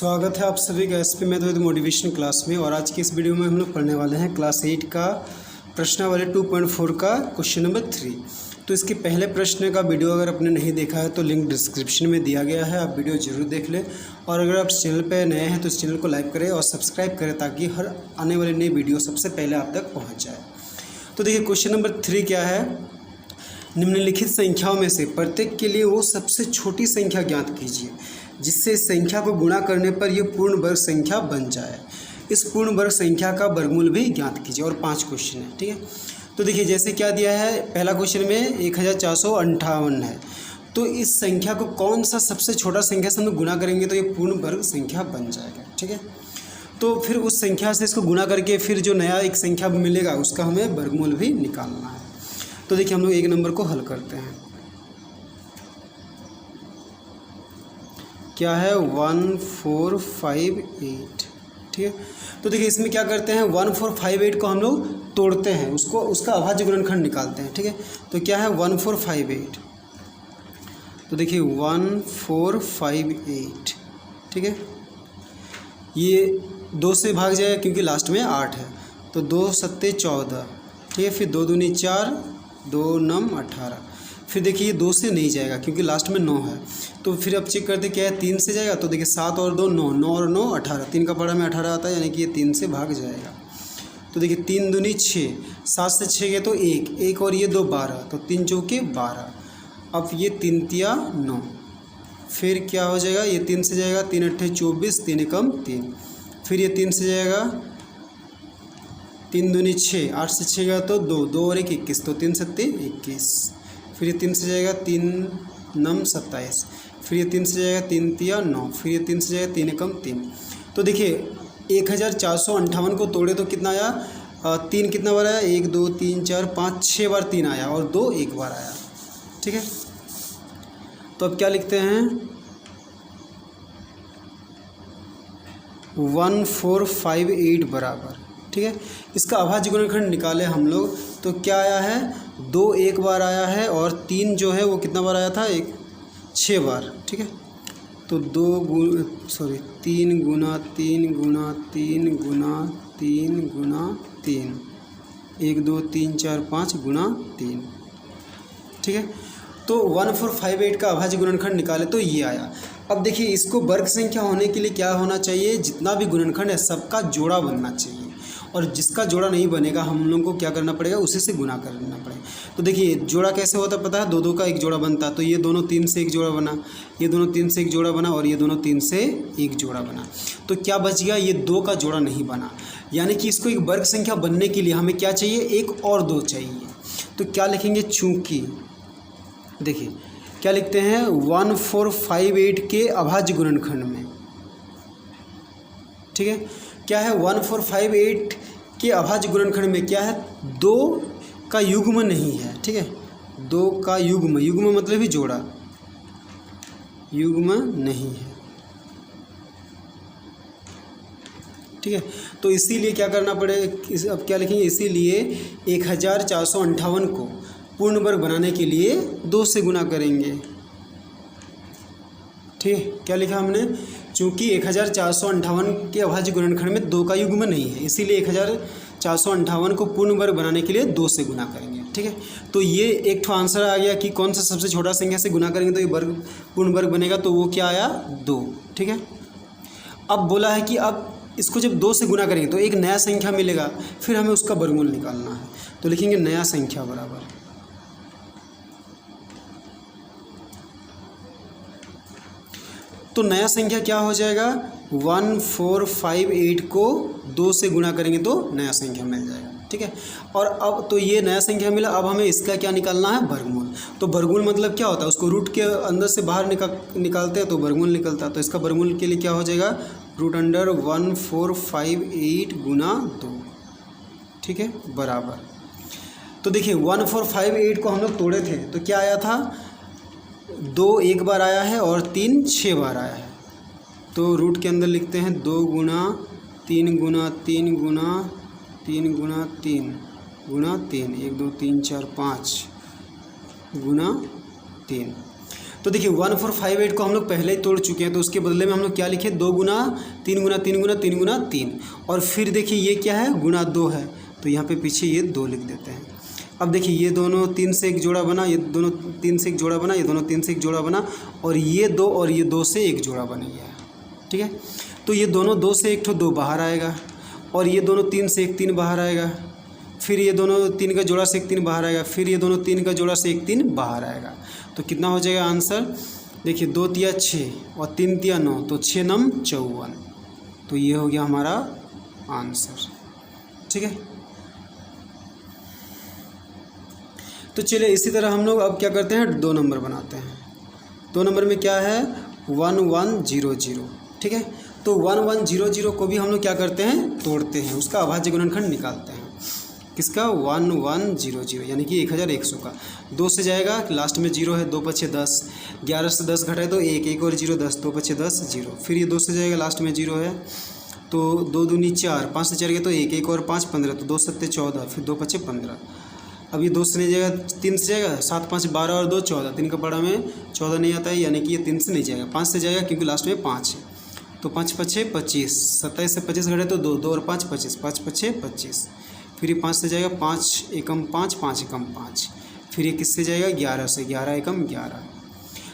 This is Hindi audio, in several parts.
स्वागत है आप सभी का SP math with motivation class में। और आज की इस वीडियो में हम लोग पढ़ने वाले हैं क्लास 8 का प्रश्नावली 2.4 का क्वेश्चन नंबर 3। तो इसके पहले प्रश्न का वीडियो अगर आपने नहीं देखा है तो लिंक डिस्क्रिप्शन में दिया गया है, आप वीडियो जरूर देख लें। और अगर आप चैनल पर नए हैं तो इस चैनल को लाइक करें और सब्सक्राइब करें ताकि हर आने वाली नई वीडियो सबसे पहले आप तक पहुँच जाए। तो देखिए क्वेश्चन नंबर 3 क्या है, निम्नलिखित संख्याओं में से प्रत्येक के लिए वो सबसे छोटी संख्या ज्ञात कीजिए जिससे संख्या को गुणा करने पर यह पूर्ण वर्ग संख्या बन जाए। इस पूर्ण वर्ग संख्या का वर्गमूल भी ज्ञात कीजिए। और 5 क्वेश्चन है, ठीक है। तो देखिए जैसे क्या दिया है, पहला क्वेश्चन में 1458 है, तो इस संख्या को कौन सा सबसे छोटा संख्या से हम लोग गुणा करेंगे तो ये पूर्ण वर्ग संख्या बन जाएगा, ठीक है। तो फिर उस संख्या से इसको गुणा करके फिर जो नया एक संख्या मिलेगा उसका हमें वर्गमूल भी निकालना है। तो देखिए हम लोग एक नंबर को हल करते हैं। क्या है 1458, ठीक है। तो देखिए इसमें क्या करते हैं, 1458 को हम लोग तोड़ते हैं, उसका अभाज्य गुणनखंड निकालते हैं, ठीक है। तो क्या है 1458, तो देखिए 1458, ठीक है। ये 2 से भाग जाएगा क्योंकि लास्ट में 8 है, तो 2 सत्ते 14, ठीक है। फिर 2 दूनी 4, 2 नम 18। फिर देखिए ये 2 से नहीं जाएगा क्योंकि लास्ट में 9 है, तो फिर अब चेक करते क्या है, 3 से जाएगा। तो देखिए 7 और 2 9, 9 और 9 18, 3 का पढ़ा में 18 आता है, यानी कि ये 3 से भाग जाएगा। तो देखिए 3 दूनी 6, 7 से 6 गए तो 1 और ये 2 12, तो 3 चौके 12। अब ये 3 तिया 9, फिर क्या हो जाएगा, ये 3 से जाएगा, 3 अट्ठे 24, 3 एकम 3। फिर ये 3 से जाएगा, 3 दूनी 6, 8 से 6 गया तो 2, 2 और 1 21, तो 3 सत्ते 21। फिर ये 3 से जाएगा, 3 नम 27। फिर ये 3 से जाएगा, 3 तिया 9। फिर ये 3 से जाएगा, 3 एकम 3। तो देखिए 1458 को तोड़े तो कितना आया, 3 कितना बार आया, 1 2 3 4 5 6 बार 3 आया और 2 एक बार आया, ठीक है। तो अब क्या लिखते हैं, 1458 बराबर, ठीक है। इसका अभाज्य गुणनखंड निकाले हम लोग तो क्या आया है, 2 एक बार आया है और 3 जो है वो कितना बार आया था, 6 बार, ठीक है। तो 3 गुना 3 गुना 3 गुना 3 गुना 3, 1 2 3 4 5 गुना 3, ठीक है। तो 1458 का अभाज्य गुणनखंड निकाले तो ये आया। अब देखिए इसको वर्ग संख्या होने के लिए क्या होना चाहिए, जितना भी गुणनखंड है सबका जोड़ा बनना चाहिए, और जिसका जोड़ा नहीं बनेगा हम लोगों को क्या करना पड़ेगा, उसी से गुणा करना पड़ेगा। तो देखिए जोड़ा कैसे होता है पता है, 2 2 का एक जोड़ा बनता है, तो ये दोनों 3 से एक जोड़ा बना, ये दोनों 3 से एक जोड़ा बना और ये दोनों 3 से एक जोड़ा बना। तो क्या बच गया, ये 2 का जोड़ा नहीं बना, यानी कि इसको एक वर्ग संख्या बनने के लिए हमें क्या चाहिए, 1 और 2 चाहिए। तो क्या लिखेंगे, चूँकि देखिए क्या लिखते हैं, 1458 के अभाज्य गुणनखंड में, ठीक है। क्या है 1458 के अभाज्य गुणनखंड में क्या है, 2 का युग्म नहीं है, ठीक है। 2 का युग्म, युग्म मतलब ही जोड़ा, युग्म नहीं है, ठीक है। तो इसीलिए क्या करना पड़ेगा, अब क्या लिखेंगे, इसीलिए 1458 को पूर्ण वर्ग बनाने के लिए 2 से गुना करेंगे, ठीक है। क्या लिखा हमने, चूँकि 1458 के अभाज्य गुणनखंड में 2 का युग्म नहीं है, इसीलिए 1458 को पूर्ण वर्ग बनाने के लिए 2 से गुना करेंगे, ठीक है। तो ये एक ठो आंसर आ गया कि कौन सा सबसे छोटा संख्या से गुना करेंगे तो ये वर्ग पूर्ण वर्ग बनेगा, तो वो क्या आया, 2, ठीक है। अब बोला है कि अब इसको जब 2 से गुना करेंगे तो एक नया संख्या मिलेगा, फिर हमें उसका वर्गमूल निकालना है। तो लिखेंगे नया संख्या बराबर, तो नया संख्या क्या हो जाएगा, 1458 को 2 से गुना करेंगे तो नया संख्या मिल जाएगा, ठीक है। और अब तो ये नया संख्या मिला, अब हमें इसका क्या निकालना है, वर्गमूल। तो वर्गमूल मतलब क्या होता है, उसको रूट के अंदर से बाहर निकालते हैं तो वर्गमूल निकलता है। तो इसका वर्गमूल के लिए क्या हो जाएगा, √1458 गुना 2, ठीक है, बराबर। तो देखिए 1458 को हम लोग तोड़े थे तो क्या आया था, 2 एक बार आया है और 3 6 बार आया है। तो रूट के अंदर लिखते हैं 2 गुना 3 गुना 3 गुना 3 गुना 3 गुना 3, 1 2 3 4 5 गुना 3। तो देखिए 1458 को हम लोग पहले ही तोड़ चुके हैं, तो उसके बदले में हम लोग क्या लिखे, 2 गुना 3 गुना 3 गुना 3 गुना 3, और फिर देखिए ये क्या है, गुना 2 है, तो यहाँ पे पीछे ये 2 लिख देते हैं। अब देखिए ये दोनों 3 से एक जोड़ा बना, ये दोनों 3 से एक जोड़ा बना, ये दोनों 3 से एक जोड़ा बना, और ये 2 और ये 2 से एक जोड़ा बन गया। ठीक है, तो ये दोनों 2 से एक ठो 2 बाहर आएगा, और ये दोनों 3 से एक 3 बाहर आएगा, फिर ये दोनों 3 का जोड़ा से एक 3 बाहर आएगा, फिर ये दोनों 3 का जोड़ा से एक 3 बाहर आएगा। तो कितना हो जाएगा आंसर, देखिए 2 तिया 6 और 3 तिया 9, तो 6 नम 54, तो ये हो गया हमारा आंसर। ठीक है, तो चलिए इसी तरह हम लोग अब क्या करते हैं, 2 नंबर बनाते हैं। 2 नंबर में क्या है, 1100। ठीक है, तो 1100 को भी हम लोग क्या करते हैं, तोड़ते हैं, उसका अभाज्य गुणनखंड निकालते हैं। किसका, 1100 यानी कि 1100 का। 2 से जाएगा, लास्ट में 0 है, 2 पछे 10, 11 से 10 घटाए तो 1, 1 और 0 10, 2 पछे 10 0, फिर ये 2 से जाएगा, लास्ट में 0 है, तो 2 दूनी 4, 5 से 4 गया तो 1, 1 और 5 15, तो 2 सत्ते 14, फिर 2 पछे 15। अब ये 2 से नहीं जाएगा, 3 से जाएगा, 7 5 12 और 2 14, 3 का पड़ा में 14 नहीं आता है, यानी कि ये 3 से नहीं जाएगा। 5 से जाएगा क्योंकि लास्ट में 5 है, तो 5 पछे 25, 27 से 25 घटे तो 2, 2 और 5 25, 5 पछे 25, फिर ये 5 से जाएगा, 5 एकम 5, 5 एकम 5, फिर ये किससे जाएगा, 11 से, 11 एकम 11।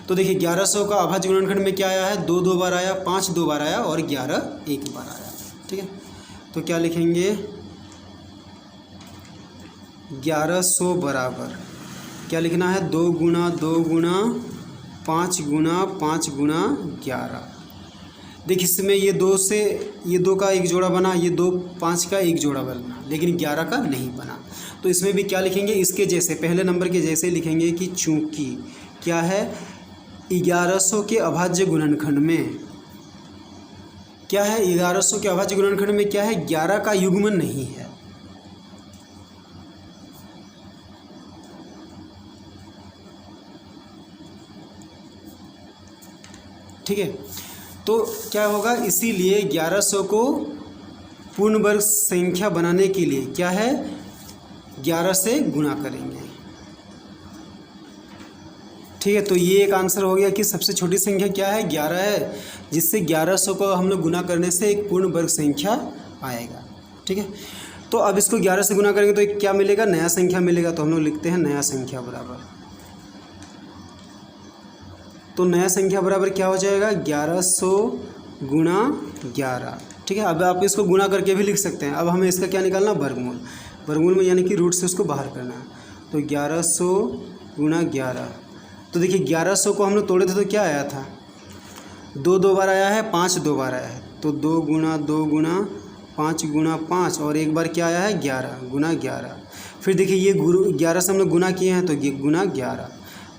तो देखिए 1100 का अभाज्य गुणनखंड में क्या आया है, 2 2 बार आया, 5 2 बार आया और 11 1 बार आया। ठीक है, तो क्या लिखेंगे, 1100 बराबर क्या लिखना है, 2 गुना 2 गुना 5 गुना 5 गुना 11। देखिए इसमें ये 2 से ये 2 का एक जोड़ा बना, ये 2 5 का एक जोड़ा बना, लेकिन 11 का नहीं बना। तो इसमें भी क्या लिखेंगे, इसके जैसे, पहले नंबर के जैसे लिखेंगे कि चूंकि क्या है, 1100 के अभाज्य गुणनखंड में क्या है, 1100 के अभाज्य गुणनखंड में क्या है, 11 का युग्मन नहीं है। ठीक है, तो क्या होगा, इसीलिए 1100 को पूर्ण वर्ग संख्या बनाने के लिए क्या है, 11 से गुणा करेंगे। ठीक है, तो ये एक आंसर हो गया कि सबसे छोटी संख्या क्या है, 11 है, जिससे 1100 को हम लोग गुना करने से एक पूर्ण वर्ग संख्या आएगा। ठीक है, तो अब इसको 11 से गुना करेंगे तो एक क्या मिलेगा, नया संख्या मिलेगा, तो हम लोग लिखते हैं नया संख्या बराबर, तो नया संख्या बराबर क्या हो जाएगा, 1100 गुणा 11। ठीक है, अब आप इसको गुणा करके भी लिख सकते हैं। अब हमें इसका क्या निकालना, वर्गमूल, वर्गमूल में यानी कि रूट से उसको बाहर करना है, तो 1100 गुणा 11। तो देखिए 1100 को हम लोग तोड़े थे तो क्या आया था, 2 2 बार आया है, 5 2 बार आया है, तो 2 गुना 2 गुना 5 गुना 5, और एक बार क्या आया है, 11 गुना 11। फिर देखिए ये 11 से हम लोग गुना किए हैं, तो ये गुना 11,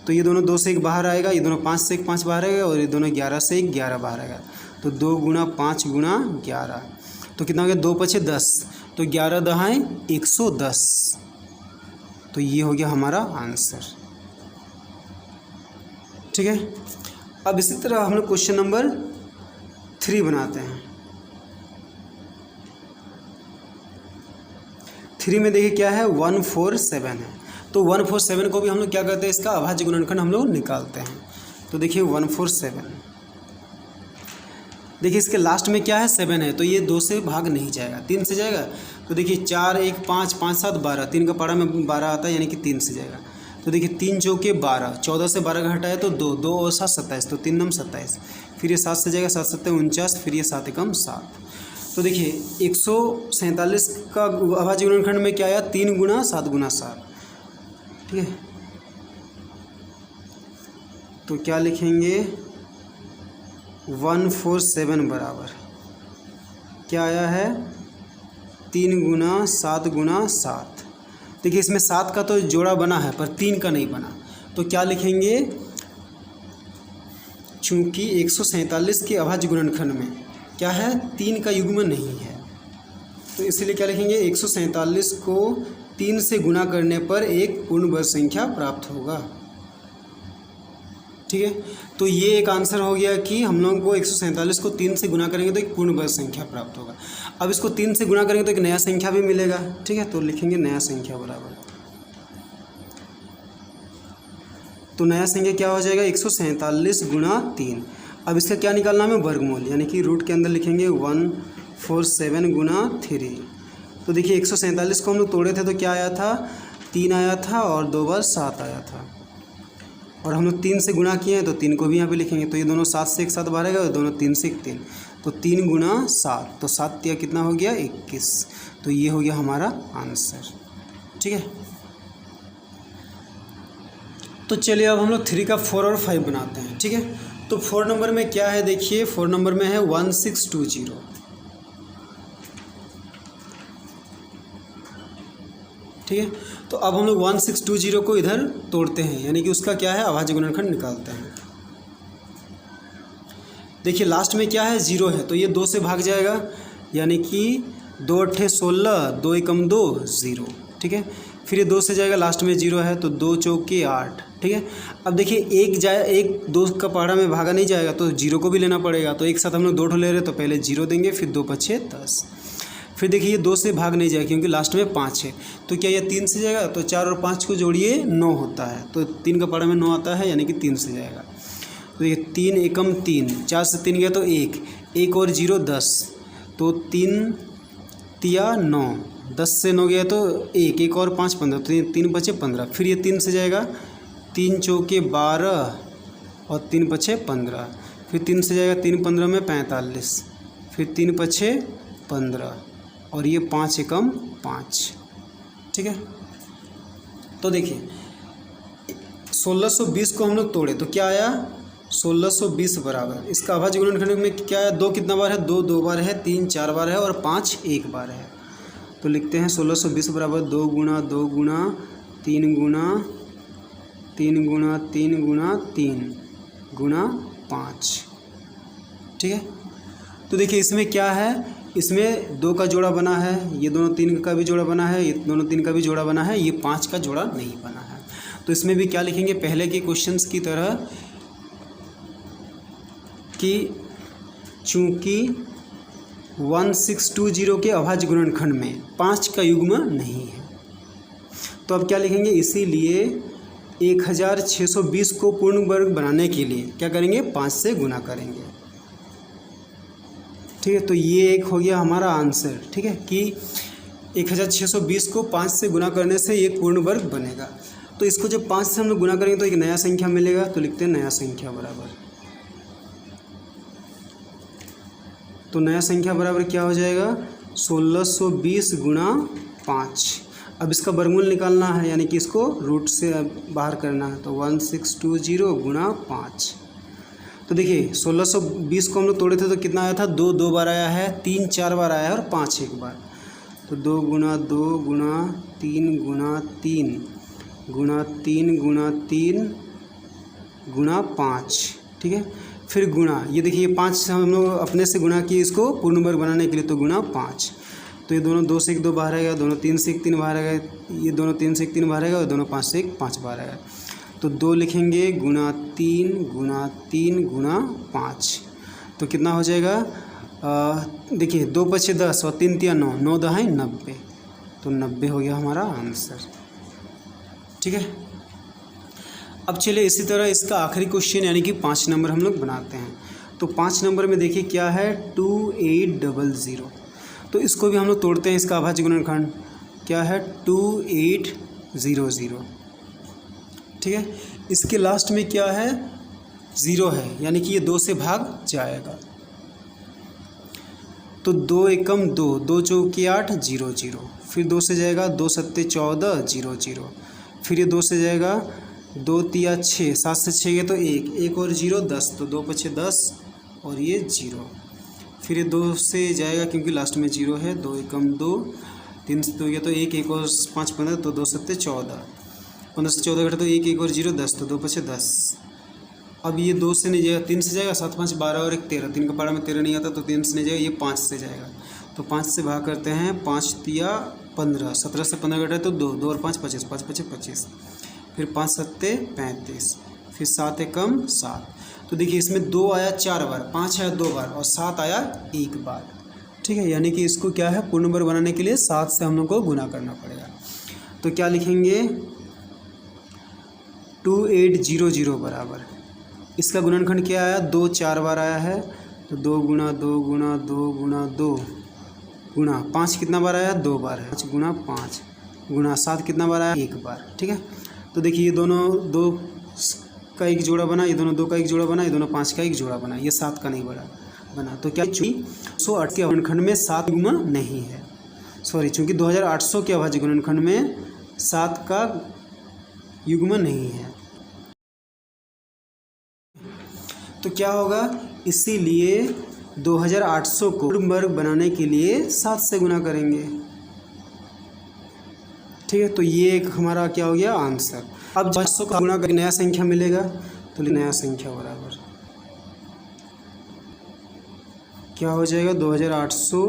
तो ये दोनों 2 से 1 बाहर आएगा, ये दोनों 5 से 1 5 बाहर आएगा, और ये दोनों 11 से 1 11 बाहर आएगा, तो 2 गुना 5 गुना 11, तो कितना हो गया, 2 पछे 10, तो 11 दहाएँ 110, तो ये हो गया हमारा आंसर। ठीक है, अब इसी तरह हम लोग क्वेश्चन नंबर 3 बनाते हैं। 3 में देखिए क्या है, 147 है, तो 147 को भी हम लोग क्या करते हैं, इसका अभाज्य गुणनखंड हम लोग निकालते हैं। तो देखिए 147, देखिए इसके लास्ट में क्या है, 7 है, तो ये 2 से भाग नहीं जाएगा, 3 से जाएगा, तो देखिए 4 1 5 5 7 12, 3 का पारा में 12 आता है, यानी कि 3 से जाएगा, तो देखिए 3 चौके 12, 14 से 12 का हटाए तो 2 2 और 7 27, तो 3 नम 27, फिर ये 7 से जाएगा, 7 7 49, फिर ये 7 एकम 7। तो देखिए 147 का अभाज्य गुणनखंड में क्या आया, 3 गुना 7 गुना 7। ठीक है, तो क्या लिखेंगे, 147 बराबर क्या आया है, 3 गुना 7 गुना 7। देखिए इसमें 7 का तो जोड़ा बना है पर 3 का नहीं बना, तो क्या लिखेंगे, चूंकि 147 के अभाज्य गुणनखंड में क्या है, 3 का युग्म नहीं है, तो इसलिए क्या लिखेंगे, 147 को 3 से गुणा करने पर एक पूर्ण वर्ग संख्या प्राप्त होगा। ठीक है, तो ये एक आंसर हो गया कि हम लोगों को 147 को 3 से गुना करेंगे तो एक पूर्ण वर्ग संख्या प्राप्त होगा। अब इसको 3 से गुणा करेंगे तो एक नया संख्या भी मिलेगा। ठीक है, तो लिखेंगे नया संख्या बराबर, तो नया संख्या क्या हो जाएगा 147 गुणा 3। अब इसका क्या निकालना है हमें वर्गमूल, यानी कि रूट के अंदर लिखेंगे 147 गुणा 3। तो देखिए 147 को हम लोग तोड़े थे तो क्या आया था 3 आया था और 2 बार 7 आया था, और हम लोग 3 से गुणा किए हैं तो 3 को भी यहाँ पे लिखेंगे। तो ये दोनों 7 से एक साथ बाहरेगा और दोनों 3 से एक 3, तो 3 गुणा 7, तो 7 या कितना हो गया 21। तो ये हो गया हमारा आंसर। ठीक है, तो चलिए अब हम लोग 3 का 4 और 5 बनाते हैं। ठीक है, तो 4 नंबर में क्या है देखिए, 4 नंबर में है 1620। ठीक है, तो अब हम लोग 1620 को इधर तोड़ते हैं, यानी कि उसका क्या है अभाज्य गुणनखंड निकालते हैं। देखिए लास्ट में क्या है 0 है, तो ये 2 से भाग जाएगा, यानी कि 2 8 16, 2 एकम 2 0। ठीक है, फिर ये 2 से जाएगा, लास्ट में 0 है तो 2 चौके 8। ठीक है, अब देखिए एक 2 का पहाड़ा में भागा नहीं जाएगा तो 0 को भी लेना पड़ेगा, तो एक साथ हम लोग 2 ले रहे, तो पहले 0 देंगे, फिर 2 5 10। फिर देखिए ये 2 से भाग नहीं जाएगा क्योंकि लास्ट में 5 है, तो क्या ये 3 से जाएगा, तो 4 और 5 को जोड़िए 9 होता है, तो 3 का पहाड़ा में 9 आता है, यानी कि 3 से जाएगा। तो देखिए 3 एकम 3, 4 से 3 गया तो 1 और 0 10, तो 3 तिया 9, 10 से 9 गया तो 1 और 5 15, तो 3 बचे 15। फिर ये 3 से जाएगा, 3 चौके 12 और 3 पछे 15, फिर 3 से जाएगा, 3 15 में 45, फिर 3 पछे 15 और ये 5 एकम 5। ठीक है, तो देखिए 1620 को हम लोग तोड़े तो क्या आया 1620 बराबर, इसका अभाज्य गुणनखंड में क्या है 2 कितना बार है 2 2 बार है, 3 4 बार है और 5 1 बार है। तो लिखते हैं 1620 बराबर 2 गुणा 2 गुणा 3 गुणा 3 गुणा 3 गुणा 3 गुणा 5। ठीक है, तो देखिए इसमें क्या है, इसमें 2 का जोड़ा बना है, ये दोनों 3 का भी जोड़ा बना है, ये दोनों 3 का भी जोड़ा बना है, ये 5 का जोड़ा नहीं बना है। तो इसमें भी क्या लिखेंगे पहले के क्वेश्चंस की तरह कि चूँकि 1620 के अभाज्य गुणनखंड में 5 का युग्म नहीं है, तो अब क्या लिखेंगे, इसीलिए 1620 को पूर्ण वर्ग बनाने के लिए क्या करेंगे 5 से गुना करेंगे। ठीक है, तो ये एक हो गया हमारा आंसर। ठीक है, कि 1620 को 5 से गुना करने से ये पूर्ण वर्ग बनेगा। तो इसको जब 5 से हम लोग गुना करेंगे तो एक नया संख्या मिलेगा, तो लिखते हैं नया संख्या बराबर, तो नया संख्या बराबर क्या हो जाएगा 1620 गुणा 5। अब इसका वर्गमूल निकालना है, यानी कि इसको रूट से बाहर करना है, तो 1620 गुणा 5। तो देखिए 1620 को हम लोग तोड़े थे तो कितना आया था 2 2 बार आया है, 3 4 बार आया है और 5 1 बार, तो 2 गुणा 2 गुणा 3 गुणा 3 गुणा 3 गुणा 3 गुणा 5। ठीक है, फिर गुणा, ये देखिए 5 से हम लोग अपने से गुणा किए इसको पूर्ण वर्ग बनाने के लिए, तो गुणा 5, तो ये दोनों 2 से 1 2 बाहर आएगा, दोनों 3 से 1 3 बाहर आएगा, ये दोनों 3 से 1 3 बाहर आएगा और दोनों 5 से 1 5 बाहर आएगा, तो 2 लिखेंगे गुणा 3 गुणा 3 गुणा 5, तो कितना हो जाएगा देखिए 2 5 10 और 3 3 9, 9 10 90, तो 90 हो गया हमारा आंसर। ठीक है, अब चलिए इसी तरह इसका आखिरी क्वेश्चन यानी कि 5 नंबर हम लोग बनाते हैं। तो 5 नंबर में देखिए क्या है 2800, तो इसको भी हम लोग तोड़ते हैं, इसका अभाज्य गुणनखंड क्या है 2800। ठीक है, इसके लास्ट में क्या है 0 है, यानी कि ये 2 से भाग जाएगा, तो 2 एकम 2, 2 चौके 8 0 0, फिर 2 से जाएगा 2 सत्ते 14 0 0, फिर ये 2 से जाएगा 2 तिया 6, 7 से 6 गए तो 1 और 0 10, तो 2 पछे 10 और ये 0, फिर ये 2 से जाएगा क्योंकि लास्ट में 0 है, 2 एकम 2, 3 से 2 गया तो 1 और 5 15, तो 2 सत्ते 14, 15 से 14 घटे तो 1 और 0 10, तो 2 पछे 10। अब ये 2 से नहीं जाएगा, 3 से जाएगा, 7 5 12 और 1 13, 3 का पहाड़ा में 13 नहीं आता, तो 3 से नहीं जाएगा, ये 5 से जाएगा, तो 5 से भाग करते हैं, 5 तिया 15, 17 से 15 घटे तो 2 2 और 5 25, 5 पछे 25, फिर 5 सत्ते 35, फिर 7 एकम 7, तो देखिए इसमें 2 आया 4 बार, 5 आया 2 बार और 7 आया 1 बार। ठीक है, यानी कि इसको क्या है पूर्ण वर्ग बनाने के लिए 7 से हम लोग को गुना करना पड़ेगा। तो क्या लिखेंगे 2800 बराबर, इसका गुणनखंड क्या आया, 2 4 बार आया है, तो 2 गुणा 2 गुणा 2 गुणा 2 गुणा 5 कितना बार आया, 2 बार है, 5 गुणा 5 गुणा 7 कितना बार आया, 1 बार। ठीक है, तो देखिए ये दोनों 2 का एक जोड़ा बना, ये दोनों 2 का एक जोड़ा बना, ये दोनों 5 का एक जोड़ा बना, ये 7 का नहीं बना। तो क्या 108 के गुणनखंड में 7 युग्म नहीं है, सॉरी, चूँकि 2800 के अभाज्य गुणनखंड में 7 का युग्म नहीं है। तो क्या होगा, इसीलिए 2800 को पूर्ण वर्ग बनाने के लिए 7 से गुना करेंगे। ठीक है, तो ये एक हमारा क्या हो गया, आंसर। अब 800 का गुणा करके नया संख्या मिलेगा, तो नया संख्या बराबर क्या हो जाएगा, 2800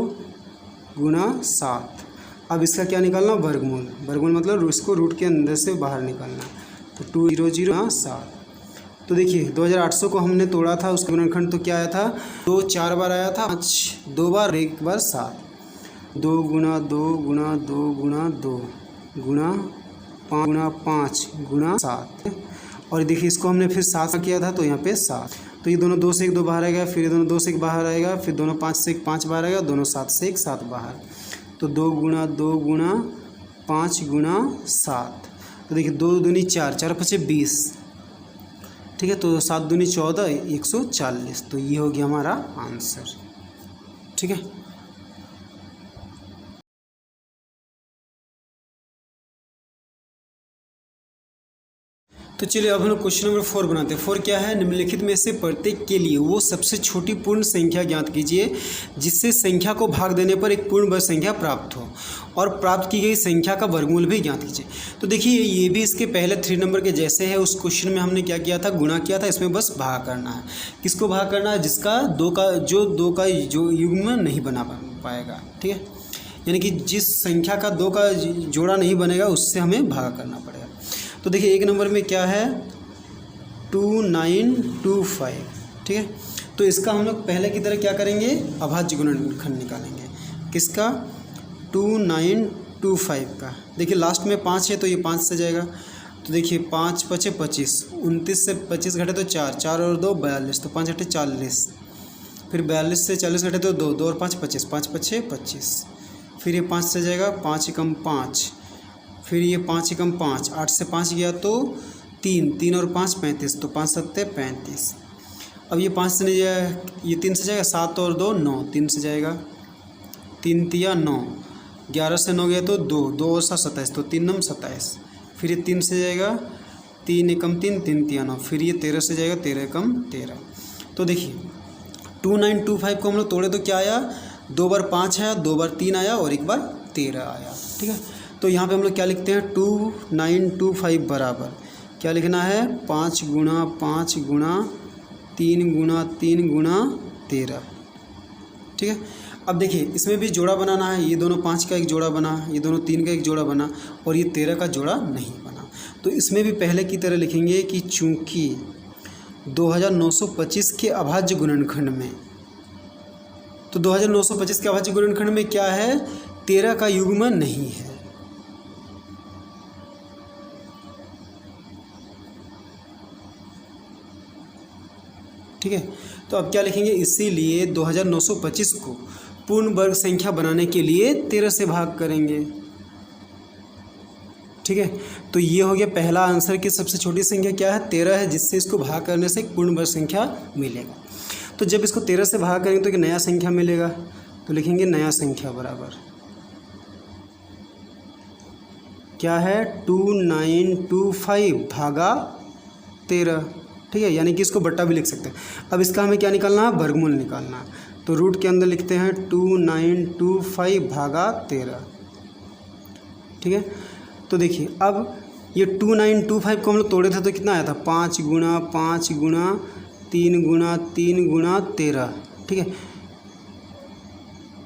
गुणा 7। अब इसका क्या निकालना, वर्गमूल। वर्गमूल मतलब इसको रूट के अंदर से बाहर निकालना, तो 200 7। तो देखिए 2800 को हमने तोड़ा था, उसका गुणनखंड तो क्या आया था, 2 4 बार आया था, 5 2 बार, 1 बार 7। 2 गुणा 2 गुणा 2 गुणा 2 गुणा 5 गुणा 5 गुणा 7। और देखिए इसको हमने फिर 7 किया था, तो यहाँ पे 7। तो ये दोनों 2 से 1 2 बाहर आएगा, फिर ये दोनों 2 से 1 बाहर आएगा, फिर दोनों 5 से 1 5 बाहर आएगा, दोनों 7 से 1 7 बाहर। तो 2 गुणा 2 गुणा 5 गुणा 7। तो देखिए 2 दूनी 4, 4 5 20। ठीक है, तो 7 दूनी 14, 140। तो ये हो गया हमारा आंसर। ठीक है, तो चलिए अब हम लोग क्वेश्चन नंबर 4 बनाते हैं। 4 क्या है, निम्नलिखित में से प्रत्येक के लिए वो सबसे छोटी पूर्ण संख्या ज्ञात कीजिए जिससे संख्या को भाग देने पर एक पूर्ण वर्ग संख्या प्राप्त हो, और प्राप्त की गई संख्या का वर्गमूल भी ज्ञात कीजिए। तो देखिए ये भी इसके पहले 3 नंबर के जैसे है। उस क्वेश्चन में हमने क्या किया था, गुणा किया था, इसमें बस भाग करना है। किसको भाग करना है, जिसका 2 का जो युग्म नहीं बना पाएगा। ठीक है, यानी कि जिस संख्या का 2 का जोड़ा नहीं बनेगा उससे हमें भाग करना पड़ेगा। तो देखिए 1 नंबर में क्या है, 2925। ठीक है, तो इसका हम लोग पहले की तरह क्या करेंगे, अभाज्य गुणनखंड निकालेंगे। किसका, 2925 का। देखिए लास्ट में 5 है, तो ये 5 से जाएगा। तो देखिए 5 5 25, 29 से 25 घटे तो 4, 4 और 2 42, तो 5 घटे 40। फिर 42 से 40 घटे तो 2, 2 और 5 25, 5 5 25। फिर ये 5 से जाएगा, 5 एकम 5। फिर ये 5 एकम 5, 8 से 5 गया तो 3, 3 और 5 35, तो 5 7 35। अब ये 5 से नहीं जाएगा, ये 3 से जाएगा, 7 और 2 9, 3 से जाएगा, 3 तिया 9, 11 से 9 गया तो 2, 2 और 7 27, तो 3 9 27। फिर ये 3 से जाएगा, 3 एकम 3, 3 तिया 9। फिर ये 13 से जाएगा, 13 एकम 13। तो देखिए 2925 को हम लोग तोड़े तो क्या आया, 2 बार 5 आया, 2 बार 3 आया और 1 बार 13 आया। ठीक है, तो यहाँ पे हम लोग क्या लिखते हैं, 2925 बराबर क्या लिखना है, 5 गुणा 5 गुणा 3 गुणा 3 गुणा 13। ठीक है, अब देखिए इसमें भी जोड़ा बनाना है। ये दोनों 5 का एक जोड़ा बना, ये दोनों 3 का एक जोड़ा बना, और ये 13 का जोड़ा नहीं बना। तो इसमें भी पहले की तरह लिखेंगे कि चूँकि 2925 के अभाज्य गुणनखंड में, तो 2925 के अभाज्य गुणनखंड में क्या है, 13 का युग्म नहीं है। ठीक है, तो अब क्या लिखेंगे, इसीलिए 2925 को पूर्ण वर्ग संख्या बनाने के लिए 13 से भाग करेंगे। ठीक है, तो ये हो गया पहला आंसर की सबसे छोटी संख्या क्या है, 13 है, जिससे इसको भाग करने से एक पूर्ण वर्ग संख्या मिलेगा। तो जब इसको 13 से भाग करेंगे तो एक नया संख्या मिलेगा, तो लिखेंगे नया संख्या बराबर क्या है, 2925 भागा 13। ठीक है, यानी कि इसको बट्टा भी लिख सकते हैं। अब इसका हमें क्या निकालना है, वर्गमूल निकालना है। तो रूट के अंदर लिखते हैं 2925 भागा 13। ठीक है, तो देखिए अब ये 2925 को हम लोग तोड़े थे तो कितना आया था, 5 गुणा 5 गुणा 3 गुणा 3 गुणा 13। ठीक है,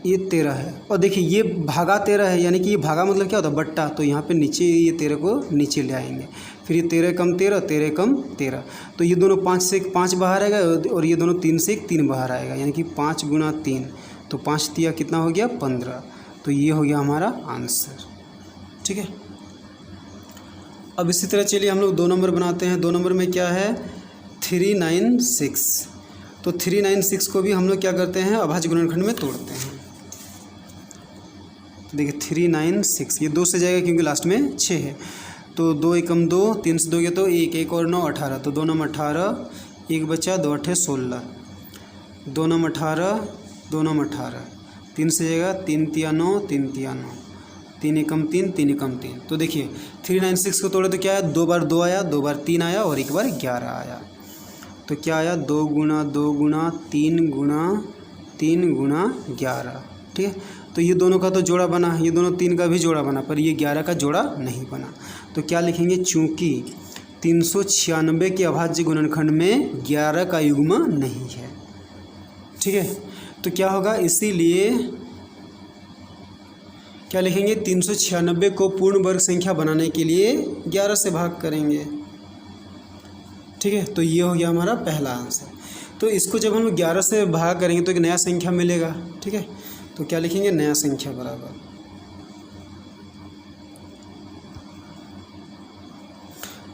ये 13 है, और देखिए ये भागा 13 है, यानी कि ये भागा मतलब क्या होता है, बट्टा। तो यहाँ पे नीचे ये 13 को नीचे ले आएंगे। फिर ये 13 कम 13, 13 कम 13, तो ये दोनों 5 से 1 5 बाहर आएगा, और ये दोनों 3 से 1 3 बाहर आएगा, यानी कि 5 गुणा 3, तो 5 तिया कितना हो गया, 15। तो ये हो गया हमारा आंसर। ठीक है, अब इसी तरह चलिए हम लोग 2 नंबर बनाते हैं। 2 नंबर में क्या है 396। तो 396 को भी हम लोग क्या करते हैं अभाज्य गुणनखंड में तोड़ते हैं। देखिए 396 ये 2 से जाएगा क्योंकि लास्ट में 6 है। तो 2 एकम 2, 3 से 2 गया तो 1, 1 और 9 18। तो 2 9 18, 1 बचा 2 8 16, 2 9 18, 2 9 18, 3 से जाएगा 3 तिया 9, 3 तिया 9, 3 एकम 3, 3 एकम 3। तो देखिए 396 को तोड़े तो क्या है 2 बार 2 आया, 2 बार 3 आया और 1 बार 11 आया। तो क्या आया 2 गुणा 2 गुणा 3 गुणा 3 गुणा 11। ठीक है, तो ये दोनों का तो जोड़ा बना, ये दोनों 3 का भी जोड़ा बना, पर ये 11 का जोड़ा नहीं बना। तो क्या लिखेंगे चूँकि 396 के अभाज्य गुणनखंड में 11 का युग्म नहीं है। ठीक है, तो क्या होगा इसीलिए क्या लिखेंगे 396 को पूर्ण वर्ग संख्या बनाने के लिए 11 से भाग करेंगे। ठीक है, तो ये हो गया हमारा पहला आंसर। तो इसको जब हम लोग 11 से भाग करेंगे तो एक नया संख्या मिलेगा। ठीक है, तो क्या लिखेंगे नया संख्या बराबर,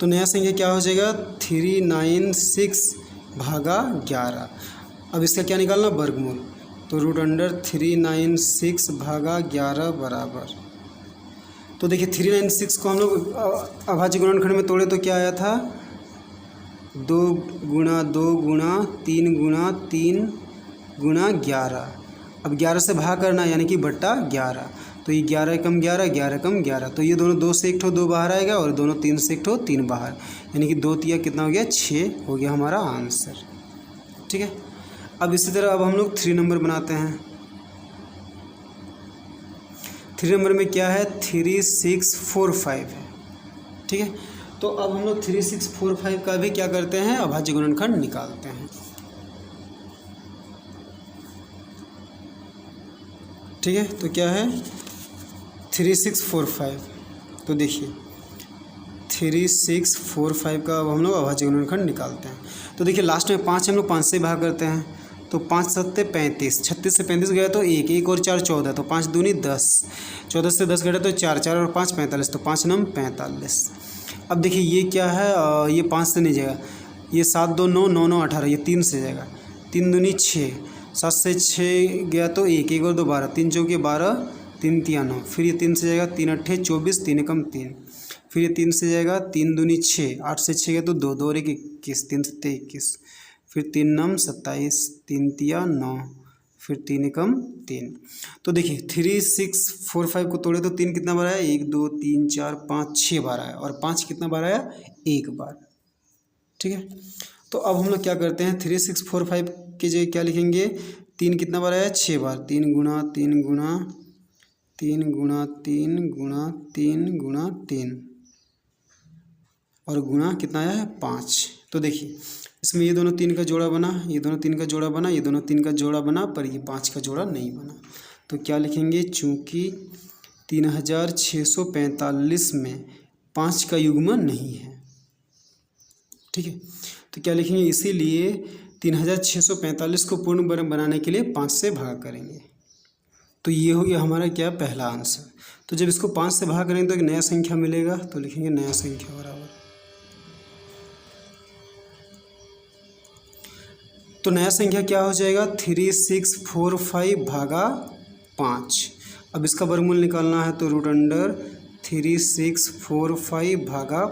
तो नया संख्या क्या हो जाएगा 396 भागा 11। अब इसका क्या निकालना वर्गमूल, तो √396 भागा 11 बराबर। तो देखिए 396 को हम लोग अभाज्य गुणनखंड में तोड़े तो क्या आया था 2 गुणा 2 गुणा 3 गुणा 3 गुणा 11। अब 11 से भाग करना यानी कि बट्टा 11। तो ये 11 कम 11, 11 कम 11, तो ये दोनों 2 से एक ठो 2 बाहर आएगा और दोनों 3 से एक ठो 3 बाहर, यानी कि 2 तिया कितना हो गया 6 हो गया हमारा आंसर। ठीक है, अब इसी तरह अब हम लोग 3 नंबर बनाते हैं। 3 नंबर में क्या है 3645 है। ठीक है, तो अब हम लोग 3645 का भी क्या करते हैं अभाज्य गुणनखंड निकालते हैं। ठीक है, तो क्या है 3645। तो देखिए 3645 का अब हम लोग अभाज्य गुणनखंड निकालते हैं। तो देखिए लास्ट में 5 हम लोग 5 से भाग करते हैं, तो 5 7 35, 36 से 35 गया तो 1, 1 और 4 14, तो 5 दूनी 10, 14 से 10 घटा तो 4, 4 और 5 45, तो 5 9 45। अब देखिए ये क्या है ये 5 से नहीं जाएगा, ये 7 2 9, 9 9 18, ये 3 से जाएगा, 3 दूनी 6, 7 से 6 गया तो 1, 1 और 2 12, 3 चौके 12, 3 तिया 9, फिर ये 3 से जाएगा 3 8 24, 3 एकम 3, फिर ये 3 से जाएगा 3 दूनी 6, 8 से 6 गया तो 2, 2 और 1 21, 3 7 21, फिर 3 9 27, 3 तिया 9, फिर 3 एकम 3। तो देखिए 3645 को तोड़े तो 3 कितना बार आया 1 2 3 4 5 6 बार आया, और 5 कितना बार आया 1 बार। ठीक है, तो अब हम लोग क्या करते हैं 3645 की जगह क्या लिखेंगे 3 कितना बार आया 6 बार, 3 गुणा 3 गुणा 3 गुणा 3 गुणा 3 गुणा 3 और गुणा कितना आया है 5। तो देखिए इसमें ये दोनों 3 का जोड़ा बना, ये दोनों 3 का जोड़ा बना, ये दोनों 3 का जोड़ा बना, पर ये 5 का जोड़ा नहीं बना। तो क्या लिखेंगे चूँकि 3645 में 5 का युग्म नहीं है। ठीक है, तो क्या लिखेंगे इसीलिए 3645 को पूर्ण वर्ग बनाने के लिए 5 से भाग करेंगे। तो ये हो गया हमारा क्या पहला आंसर। तो जब इसको 5 से भाग करेंगे तो एक नया संख्या मिलेगा, तो लिखेंगे नया संख्या बराबर। तो नया संख्या क्या हो जाएगा 3645 भागा 5। अब इसका वर्गमूल निकालना है तो √3645 भागा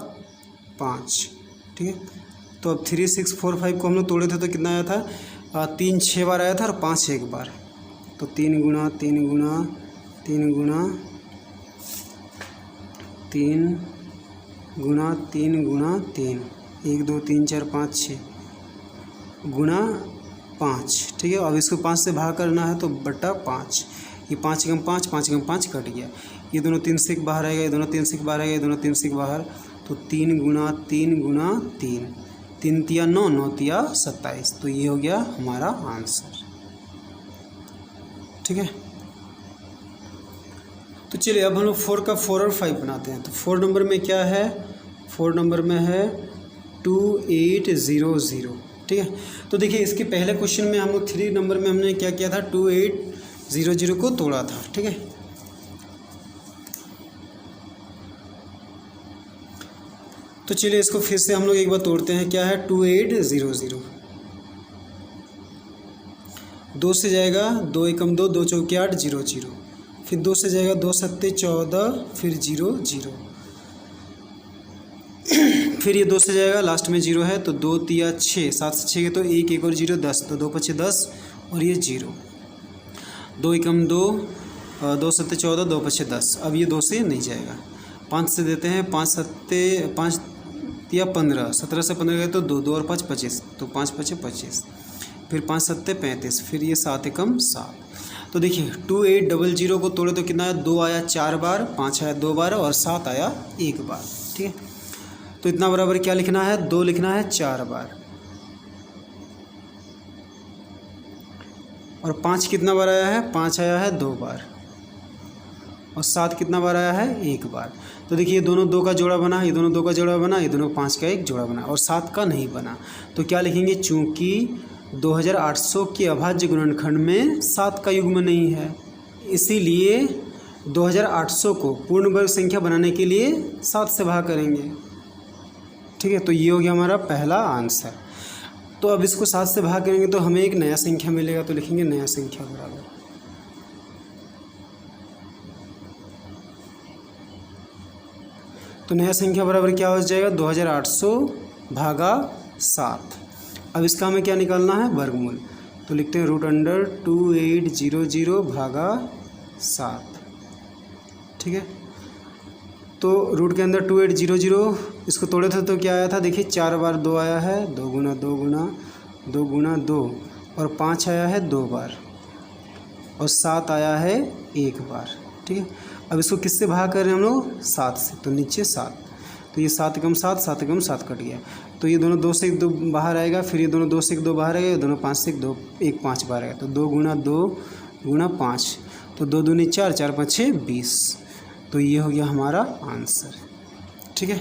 5। ठीक है, तो अब 3645 को हम लोग तोड़े थे तो कितना आया था 3 6 बार आया था और 5 1 बार, तो 3 गुणा 3 गुणा 3 गुणा 3 गुणा 3 गुणा 3, 1 2 3 4 5 6 गुणा 5। ठीक है, अब इसको 5 से भाग करना है तो बटा 5, ये 5 एकम 5, 5 एकम 5 कट गया, ये दोनों 3 से बाहर आएगा, ये दोनों 3 से बाहर आएगा, ये दोनों 3 से बाहर, तो 3 गुणा 3 गुणा 3, 3 तिया 9, 9 तिया 27। तो ये हो गया हमारा आंसर। ठीक है, तो चलिए अब हम लोग 4 का 4 और 5 बनाते हैं। तो 4 नंबर में क्या है 4 नंबर में है 2800। ठीक है, तो देखिए इसके पहले क्वेश्चन में हम लोग 3 नंबर में हमने क्या किया था 2800 को तोड़ा था। ठीक है, तो चलिए इसको फिर से हम लोग एक बार तोड़ते हैं। क्या है 2800, 2 से जाएगा 2 एकम 2, 2 चौके 8, 0 0, फिर 2 से जाएगा 2 सत्ते 14, फिर 0 0, फिर ये 2 से जाएगा, लास्ट में 0 है तो 2 तिया 6, 7 से 6 के तो 1 1 और 0 10, तो 2 5 10 और ये 0, 2 एकम 2, 2 सत्ते 14, 2 5 10। अब ये 2 से नहीं जाएगा, 5 से देते हैं, 5 सत्ते 5 तिया 15, 17 से 15 गए तो 2 2 और 5 25, तो 5 5 25, फिर 5 सत्ते 35, फिर ये 7 एकम 7। तो देखिए 2800 को तोड़े तो कितना आया, 2 आया 4 बार, 5 आया 2 बार और 7 आया 1 बार। ठीक है, तो इतना बराबर क्या लिखना है, 2 लिखना है 4 बार, और 5 कितना बार आया है, 5 आया है 2 बार, और 7 कितना बार आया है, 1 बार। तो देखिए ये दोनों 2 का जोड़ा बना, ये दोनों 2 का जोड़ा बना, ये दोनों 5 का एक जोड़ा बना, और 7 का नहीं बना। तो क्या लिखेंगे, चूँकि 2800 के अभाज्य गुणनखंड में 7 का युग्म नहीं है, इसीलिए 2800 को पूर्ण वर्ग संख्या बनाने के लिए 7 से भाग करेंगे। ठीक है, तो ये हो गया हमारा पहला आंसर। तो अब इसको 7 से भाग करेंगे तो हमें एक नया संख्या मिलेगा, तो लिखेंगे नया संख्या बराबर, तो नया संख्या बराबर क्या हो जाएगा, 2800 भागा 7। अब इसका हमें क्या निकालना है, वर्गमूल, तो लिखते हैं √2800 भागा 7। ठीक है, तो रूट के अंदर 2800, इसको तोड़े थे तो क्या आया था, देखिए 4 बार 2 आया है, 2 गुना 2 गुना 2 गुना 2, और 5 आया है 2 बार, और 7 आया है 1 बार। ठीक है, अब इसको किससे भाग कर रहे हैं हम लोग, 7 से, तो नीचे 7, तो ये 7 एकम 7, 7 एकम 7 कट गया, तो ये दोनों 2 से 1 2 बाहर आएगा, फिर ये दोनों 2 से 1 2 बाहर आएगा, ये दोनों 5 से 1 2 1 5 बाहर आएगा, तो 2 गुना 2 गुना 5, तो 2 दूनी 4, 4 5 6 20, तो ये हो गया हमारा आंसर। ठीक है,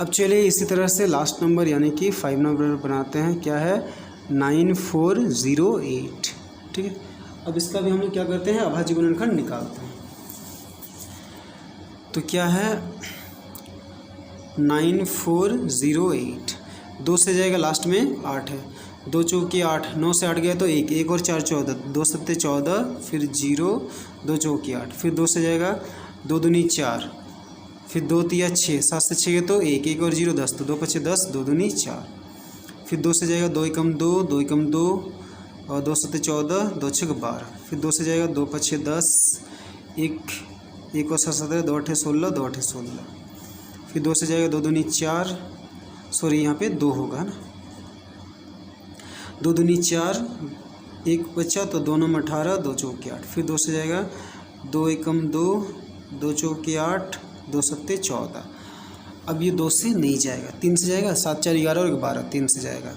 अब चलिए इसी तरह से लास्ट नंबर यानी कि 5 नंबर बनाते हैं। क्या है, 9408। ठीक है, अब इसका भी हम लोग क्या करते हैं, अभाज्य गुणनखंड निकालते हैं। तो क्या है 9408, 2 से जाएगा, लास्ट में 8 है, 2 चौके 8, 9 से 8 गया तो 1 1 और 4 14, 2 सत्ते 14, फिर 0, 2 चौके 8, फिर 2 से जाएगा, 2 दूनी 4, फिर 2 तिया 6, 7 से 6 गए तो 1 1 और 0 10, तो 2 5 10, 2 दूनी 4, फिर 2 से जाएगा 2 एकम 2, 2 एकम 2, और 2 सत्ते 14, 2 6 12, फिर 2 से जाएगा 2 5 10, 1 1 और 7 17, 2 8 16, 2 8 16, फिर 2 से जाएगा 2 दूनी 4, सॉरी यहाँ पे 2 होगा ना, 2 दूनी 4, 1 बचा तो 2 9 18, 2 चौके 8, फिर 2 से जाएगा 2 एकम 2, 2 चौके 8, 2 सत्ते 14। अब ये 2 से नहीं जाएगा, 3 से जाएगा, 7 4 11 और 12, 3 से जाएगा,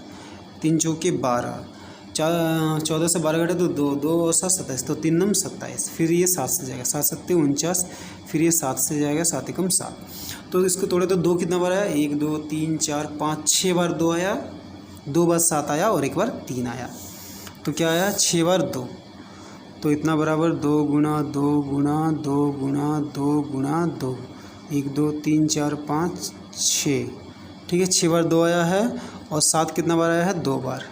3 चौके 12, 14 से 12 घटे तो 2 2 और 7 27, तो 3 9 27, फिर ये 7 से जाएगा, 7 सत्ते 49, फिर ये 7 से जाएगा, 7 एकम 7। तो इसको तोड़े तो 2 कितना बार आया, 1 2 3 4 5 6 बार 2 आया, 2 बार 7 आया और 1 बार 3 आया, तो क्या आया 6 बार 2, तो इतना बराबर 2 गुना 2 गुना 2 गुना 2 गुना 2, 1 2 3 4 5 6। ठीक है, 6 बार 2 आया है, और 7 कितना बार आया है, 2 बार,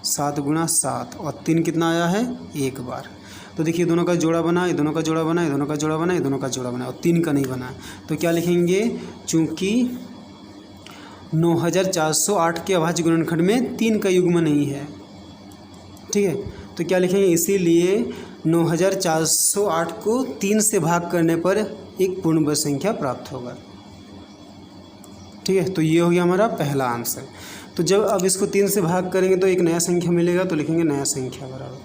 7 गुना 7, और 3 कितना आया है, 1 बार। तो देखिए दोनों का जोड़ा बना, ये दोनों का जोड़ा बना, ये दोनों का जोड़ा बना, ये दोनों का जोड़ा बना, और 3 का नहीं बना। तो क्या लिखेंगे, चूँकि 9408 के अभाज्य गुणनखंड में 3 का युग्म नहीं है। ठीक है, तो क्या लिखेंगे, इसीलिए 9408 को 3 से भाग करने पर एक पूर्ण वर्ग संख्या प्राप्त होगा। ठीक है, तो ये हो गया हमारा पहला आंसर। तो जब अब इसको 3 से भाग करेंगे तो एक नया संख्या मिलेगा, तो लिखेंगे नया संख्या बराबर,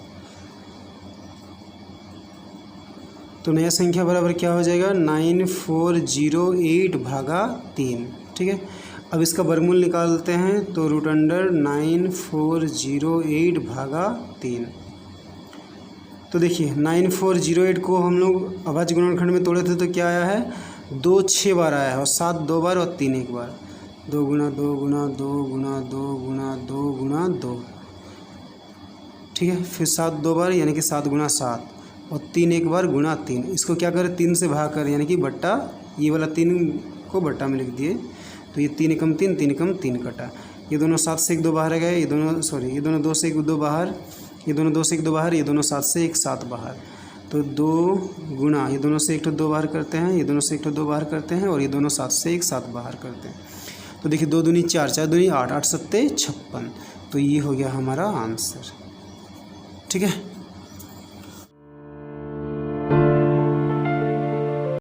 तो नया संख्या बराबर क्या हो जाएगा, 9408 भागा 3। ठीक है, अब इसका वर्गमूल निकालते हैं, तो √9408 भागा 3। तो देखिए 9408 को हम लोग अभाज्य गुणनखंड में तोड़े थे तो क्या आया है, 2 6 बार आया है, और 7 2 बार और 3 1 बार, 2 गुना 2 गुना 2 गुना 2 गुना 2 गुना 2। ठीक है, फिर 7 2 बार यानी कि 7 गुना 7, और 3 1 बार गुना 3। इसको क्या करें, 3 से भाग करें यानी कि बट्टा ये वाला 3 को बट्टा में लिख दिए। तो ये 3 एकम 3, 3 एकम 3 कटा। ये दोनों 7 से 1 2 बाहर गए, ये दोनों 2 से 1 2 बाहर, ये दोनों 2 से 1 2 बाहर, ये दोनों 7 से 1 7 बाहर। तो 2 गुणा ये दोनों से 1 2 बाहर करते हैं, ये दोनों से 1 2 बाहर करते हैं, और ये दोनों 7 से 1 7 बाहर करते हैं। तो देखिए 2 दूनी 4, 4 दूनी 8, 8 सत्ते 56। तो ये हो गया हमारा आंसर। ठीक है।